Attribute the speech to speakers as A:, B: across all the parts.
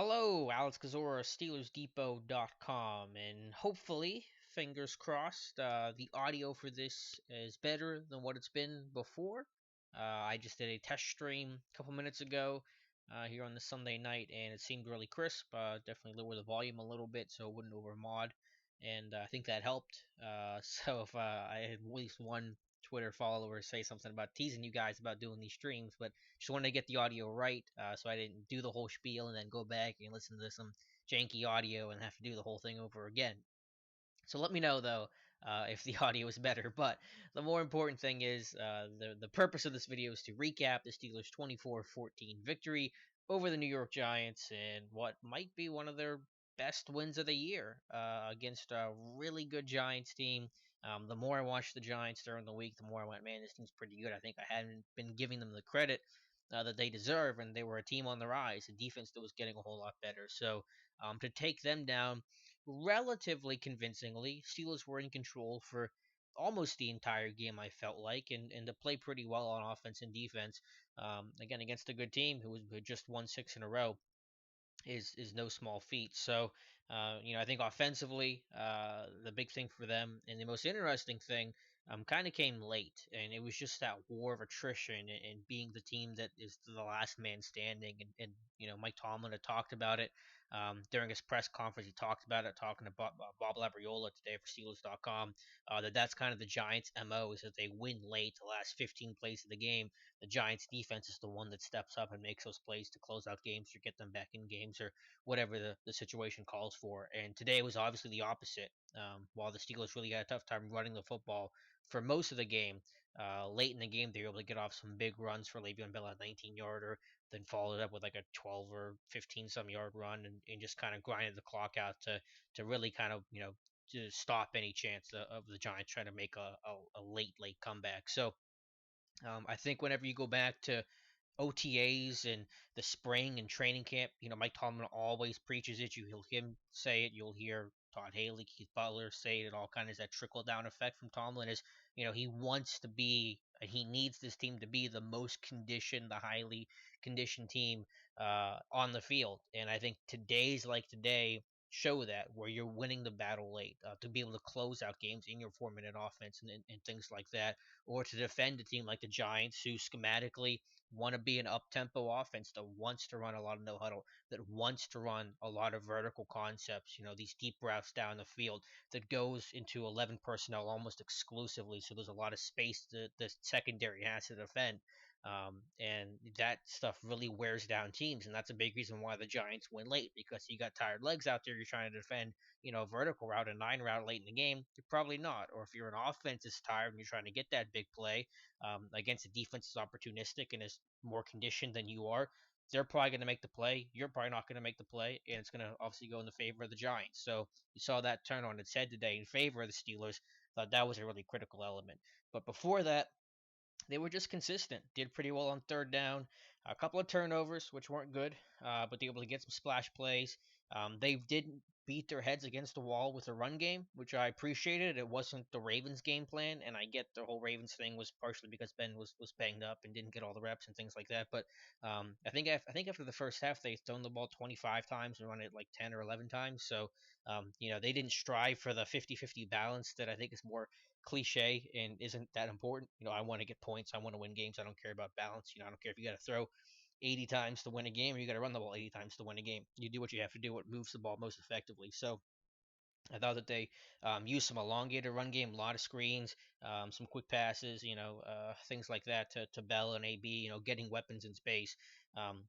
A: Hello, Alex Kozora, SteelersDepot.com, and hopefully, fingers crossed, the audio for this is better than what it's been before. I just did a test stream a couple minutes ago here on the Sunday night, and it seemed really crisp. Definitely lower the volume a little bit so it wouldn't overmod, and I think that helped. So if I had at least one Twitter follower say something about teasing you guys about doing these streams, but just wanted to get the audio right, so I didn't do the whole spiel and then go back and listen to some janky audio and have to do the whole thing over again. So let me know though if the audio is better. But the more important thing is the purpose of this video is to recap the Steelers' 24-14 victory over the New York Giants and what might be one of their best wins of the year against a really good Giants team. The more I watched the Giants during the week, the more I went, man, this team's pretty good. I think I hadn't been giving them the credit that they deserve, and they were a team on the rise, a defense that was getting a whole lot better. So to take them down relatively convincingly. Steelers were in control for almost the entire game, I felt like, and to play pretty well on offense and defense. Again, against a good team who had just won six in a row is no small feat. So, I think offensively, the big thing for them and the most interesting thing kind of came late, and it was just that war of attrition and being the team that is the last man standing. And Mike Tomlin had talked about it during his press conference. He talked about it, talking to Bob Labriola today for Steelers.com. That's kind of the Giants' MO is that they win late, the last 15 plays of the game. The Giants defense is the one that steps up and makes those plays to close out games or get them back in games or whatever the situation calls for. And today was obviously the opposite. While the Steelers really had a tough time running the football for most of the game, late in the game they were able to get off some big runs for Le'Veon Bell, a 19-yarder, then followed up with like a 12 or 15 some yard run and just kind of grinded the clock out to really kind of to stop any chance of the Giants trying to make a late comeback. So I think whenever you go back to OTAs and the spring and training camp, Mike Tomlin always preaches it. You hear him say it. You'll hear Todd Haley, Keith Butler say it. It all kind of is that trickle down effect from Tomlin. Is he wants to be, he needs this team to be the most conditioned, the highly conditioned team on the field. And I think today's like today show that where you're winning the battle late to be able to close out games in your 4 minute offense and things like that, or to defend a team like the Giants who schematically want to be an up tempo offense that wants to run a lot of no huddle, that wants to run a lot of vertical concepts, these deep routes down the field that goes into 11 personnel almost exclusively. So there's a lot of space the secondary has to defend. And that stuff really wears down teams, and that's a big reason why the Giants win late because you got tired legs out there. You're trying to defend, a vertical route, a 9 route late in the game. You're probably not. Or if you're an offense is tired and you're trying to get that big play against a defense is opportunistic and is more conditioned than you are, they're probably going to make the play. You're probably not going to make the play, and it's going to obviously go in the favor of the Giants. So you saw that turn on its head today in favor of the Steelers. Thought that was a really critical element. But before that, they were just consistent. Did pretty well on third down. A couple of turnovers, which weren't good, but they were able to get some splash plays. They didn't beat their heads against the wall with a run game, which I appreciated. It wasn't the Ravens' game plan, and I get the whole Ravens thing was partially because Ben was banged up and didn't get all the reps and things like that. But I think after the first half, they thrown the ball 25 times and run it like 10 or 11 times. So they didn't strive for the 50-50 balance that I think is more cliche and isn't that important. I want to get points. I want to win games. I don't care about balance. I don't care if you got to throw 80 times to win a game or you got to run the ball 80 times to win a game. You do what you have to do, what moves the ball most effectively. So I thought that they used some elongated run game, a lot of screens, some quick passes, things like that to Bell and AB, getting weapons in space.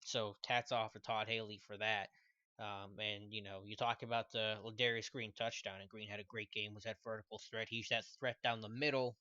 A: So tats off to Todd Haley for that. And you talk about the Ladarius Green touchdown, and Green had a great game. Was that vertical threat? He's that threat down the middle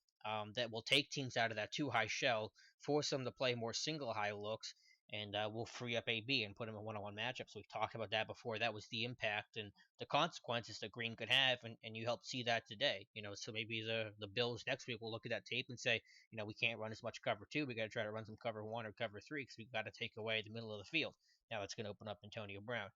A: that will take teams out of that too high shell, force them to play more single high looks, and will free up AB and put him in one-on-one matchups. We've talked about that before. That was the impact and the consequences that Green could have, and you helped see that today. So maybe the Bills next week will look at that tape and say, we can't run as much cover two. We got to try to run some cover one or cover three because we've got to take away the middle of the field. Now it's going to open up Antonio Brown.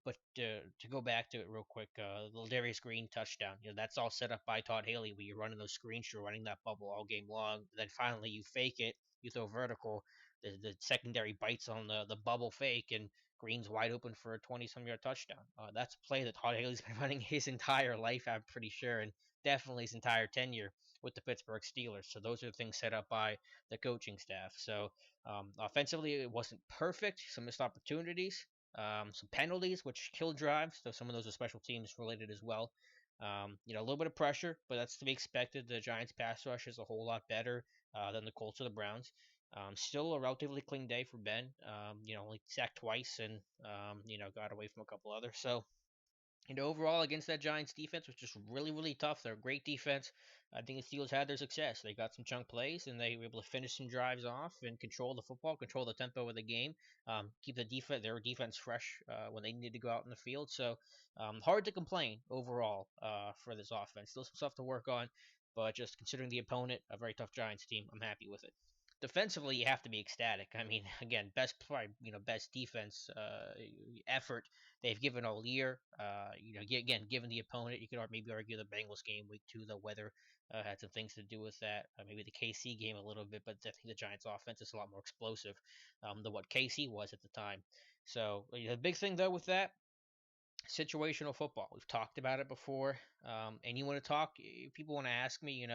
A: But to go back to it real quick, the Darius Green touchdown, that's all set up by Todd Haley where you're running those screens, you're running that bubble all game long. Then finally you fake it, you throw vertical, the secondary bites on the bubble fake and Green's wide open for a 20-some yard touchdown. That's a play that Todd Haley's been running his entire life, I'm pretty sure, and definitely his entire tenure with the Pittsburgh Steelers. So those are things set up by the coaching staff. So offensively, it wasn't perfect. Some missed opportunities, some penalties, which killed drives. So some of those are special teams related as well. A little bit of pressure, but that's to be expected. The Giants' pass rush is a whole lot better than the Colts or the Browns. Still a relatively clean day for Ben. Only sacked twice and got away from a couple others. So overall against that Giants defense was just really, really tough. They're a great defense. I think the Steelers had their success. They got some chunk plays and they were able to finish some drives off and control the football, control the tempo of the game, keep their defense fresh when they needed to go out in the field. So hard to complain overall for this offense. Still some stuff to work on, but just considering the opponent, a very tough Giants team, I'm happy with it. Defensively, you have to be ecstatic. I mean, again, best defense effort they've given all year. Again, given the opponent, you could maybe argue the Bengals game week 2, the weather had some things to do with that. Maybe the KC game a little bit, but I think the Giants' offense is a lot more explosive than what KC was at the time. So the big thing though with that, situational football. We've talked about it before. And you want to talk, people want to ask me,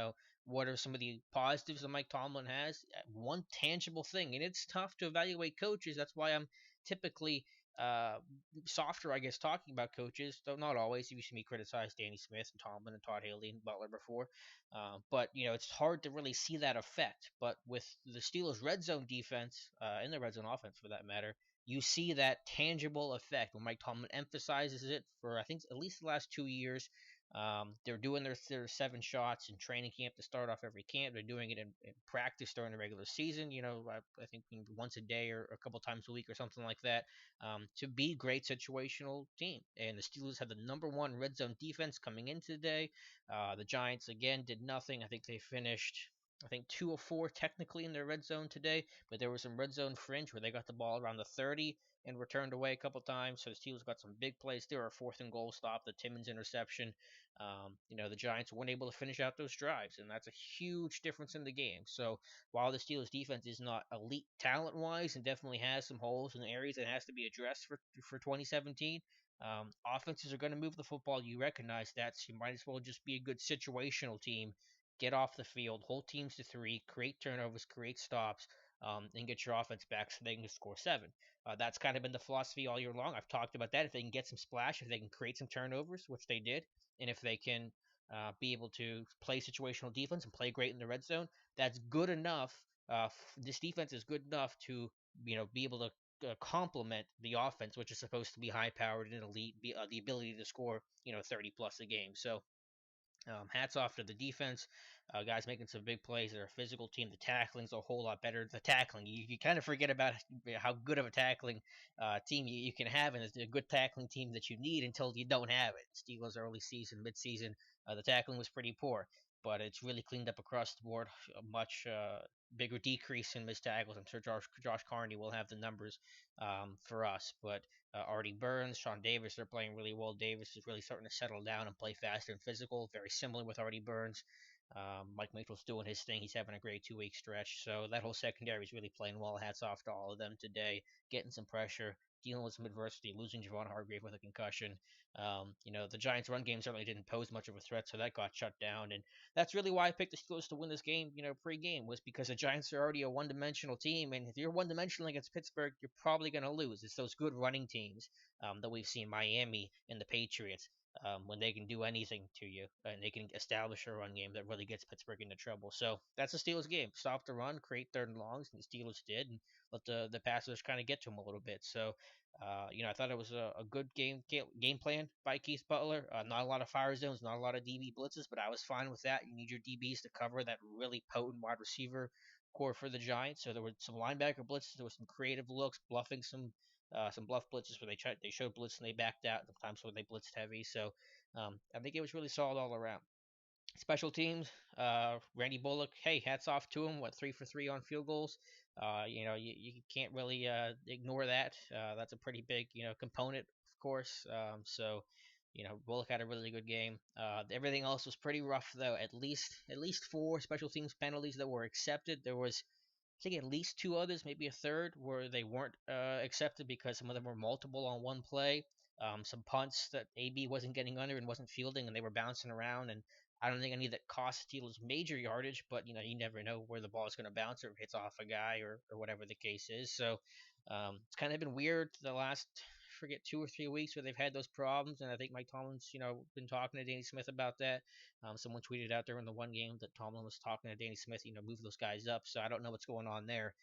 A: what are some of the positives that Mike Tomlin has? One tangible thing, and it's tough to evaluate coaches. That's why I'm typically uh, softer, I guess, talking about coaches, though not always. You see me criticize Danny Smith and Tomlin and Todd Haley and Butler before. But, it's hard to really see that effect. But with the Steelers' red zone defense, and the red zone offense for that matter, you see that tangible effect when Mike Tomlin emphasizes it for I think at least the last 2 years. They're doing their 7 shots in training camp to start off every camp. They're doing it in practice during the regular season. I think once a day or a couple times a week or something like that. To be great situational team. And the Steelers had the number 1 red zone defense coming into the day. The Giants again did nothing. I think they finished 2 of 4 technically in their red zone today, but there was some red zone fringe where they got the ball around the 30 and returned away a couple times. So the Steelers got some big plays. There were a 4th-and-goal stop, the Timmons interception. The Giants weren't able to finish out those drives, and that's a huge difference in the game. So while the Steelers defense is not elite talent-wise and definitely has some holes in the areas that has to be addressed for 2017, offenses are going to move the football. You recognize that, so you might as well just be a good situational team. Get off the field, hold teams to 3, create turnovers, create stops, and get your offense back so they can score 7. That's kind of been the philosophy all year long. I've talked about that. If they can get some splash, if they can create some turnovers, which they did, and if they can be able to play situational defense and play great in the red zone, that's good enough. This defense is good enough to be able to complement the offense, which is supposed to be high powered and elite, the ability to score 30 plus a game. So hats off to the defense. Guys making some big plays. They're a physical team. The tackling's a whole lot better. The tackling, you kind of forget about how good of a tackling team you can have, and it's a good tackling team that you need until you don't have it. Steelers early season, mid season, the tackling was pretty poor, but it's really cleaned up across the board. A much bigger decrease in missed tackles. I'm sure Josh Carney will have the numbers for us, but Artie Burns, Sean Davis, they're playing really well. Davis is really starting to settle down and play faster and physical, very similar with Artie Burns. Mike Mitchell's doing his thing. He's having a great 2 week stretch. So that whole secondary is really playing well. Hats off to all of them today, getting some pressure, dealing with some adversity, losing Javon Hargrave with a concussion. The Giants' run game certainly didn't pose much of a threat, so that got shut down. And that's really why I picked the Steelers to win this game, pre-game, was because the Giants are already a one-dimensional team. And if you're one-dimensional against Pittsburgh, you're probably going to lose. It's those good running teams that we've seen, Miami and the Patriots, when they can do anything to you and they can establish a run game that really gets Pittsburgh into trouble. So that's the Steelers game. Stop the run, create 3rd and longs, and the Steelers did, and let the passers kind of get to them a little bit. So, I thought it was a good game plan by Keith Butler. Not a lot of fire zones, not a lot of DB blitzes, but I was fine with that. You need your DBs to cover that really potent wide receiver core for the Giants. So there were some linebacker blitzes, there was some creative looks, bluffing some bluff blitzes where they showed blitz and they backed out. Sometimes where they blitzed heavy. So I think it was really solid all around. Special teams, Randy Bullock. Hey, hats off to him. 3 for 3 on field goals. You can't really ignore that. That's a pretty big component, of course. Bullock had a really good game. Everything else was pretty rough though. At least 4 special teams penalties that were accepted. There was think at least two others, maybe a third, where they weren't accepted because some of them were multiple on one play. Some punts that AB wasn't getting under and wasn't fielding, and they were bouncing around. And I don't think any that cost Steelers major yardage, but you never know where the ball is going to bounce or if it hits off a guy or whatever the case is. So it's kind of been weird the last, forget, 2 or 3 weeks where they've had those problems, and I think Mike Tomlin's been talking to Danny Smith about that. Someone tweeted out there in the one game that Tomlin was talking to Danny Smith, move those guys up. So I don't know what's going on there,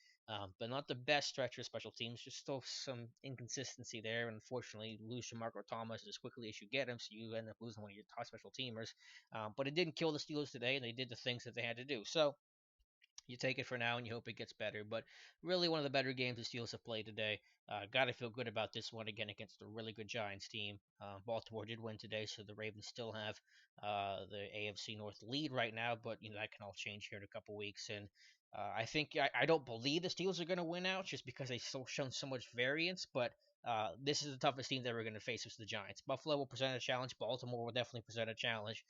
A: but not the best stretch of special teams. Just still some inconsistency there. And unfortunately, you lose Marco Thomas as quickly as you get him, so you end up losing one of your top special teamers. But it didn't kill the Steelers today, and they did the things that they had to do. So you take it for now and you hope it gets better. But really, one of the better games the Steelers have played today. Got to feel good about this one again against a really good Giants team. Baltimore did win today, so the Ravens still have the AFC North lead right now. But that can all change here in a couple weeks. And I think I don't believe the Steelers are going to win out just because they've still shown so much variance. But this is the toughest team that we're going to face, is the Giants. Buffalo will present a challenge. Baltimore will definitely present a challenge.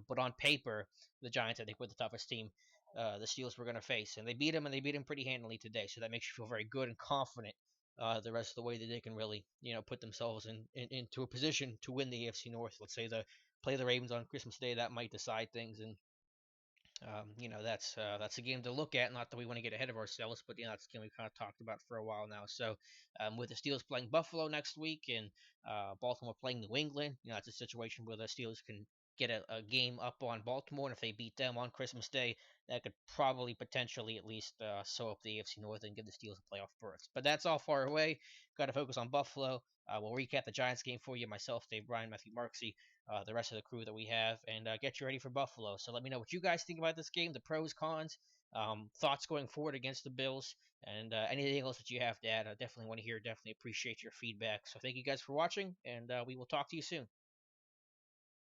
A: But on paper, the Giants, I think, were the toughest team the Steelers were going to face, and they beat them, and they beat them pretty handily today. So that makes you feel very good and confident the rest of the way that they can really, put themselves into a position to win the AFC North. Let's say play the Ravens on Christmas Day, that might decide things, and that's a game to look at. Not that we want to get ahead of ourselves, but that's a game we kind of talked about for a while now. So with the Steelers playing Buffalo next week and Baltimore playing New England, it's a situation where the Steelers can get a game up on Baltimore, and if they beat them on Christmas Day, that could probably potentially at least sew up the AFC North and give the Steelers a playoff berth. But that's all far away. Got to focus on Buffalo. We'll recap the Giants game for you, myself, Dave Bryan, Matthew Marksy, the rest of the crew that we have, and get you ready for Buffalo. So let me know what you guys think about this game, the pros, cons, thoughts going forward against the Bills, and anything else that you have to add. I definitely want to hear, definitely appreciate your feedback. So thank you guys for watching, and we will talk to you soon.